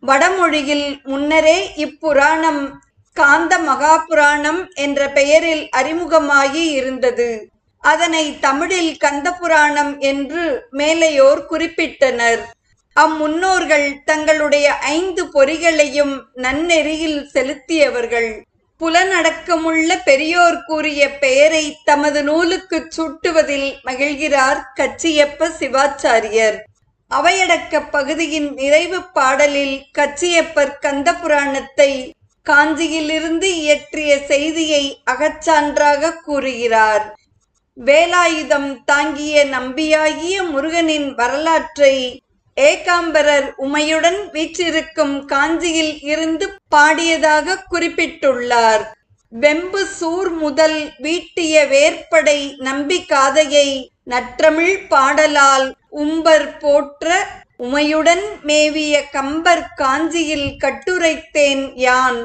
வடமொழியில் முன்னரே இப்புராணம் காந்த மகாபுராணம் என்ற பெயரில் அறிமுகமாகி இருந்தது. அதனை தமிழில் கந்தபுராணம் என்று மேலையோர் குறிப்பிட்டனர். அம்முன்னோர்கள் தங்களுடைய 5 பொறிகளையும் நன்னெறியில் செலுத்தியவர்கள். புலனடக்கமுள்ள பெரியோர் கூறிய பெயரை தமது நூலுக்குச் சூட்டுவதில் மகிழ்கிறார் கச்சியப்ப சிவாச்சாரியர். அவையடக்க பகுதியின் நிறைவு பாடலில் கச்சியப்பர் கந்தபுராணத்தை காஞ்சியிலிருந்து இயற்றிய செய்தியை அகச்சான்றாக கூறுகிறார். வேலாயுதம் தாங்கிய நம்பியாகிய முருகனின் வரலாற்றை ஏகாம்பரர் உமையுடன் வீற்றிருக்கும் காஞ்சியில் இருந்து பாடியதாக குறிப்பிட்டுள்ளார். வெம்பு சூர் முதல் வீட்டிய வேற்படை நம்பி காதையை நற்றமிழ் பாடலால் உம்பர் போற்ற உமையுடன் மேவிய கம்பர் காஞ்சியில் கட்டுரைத்தேன் யான்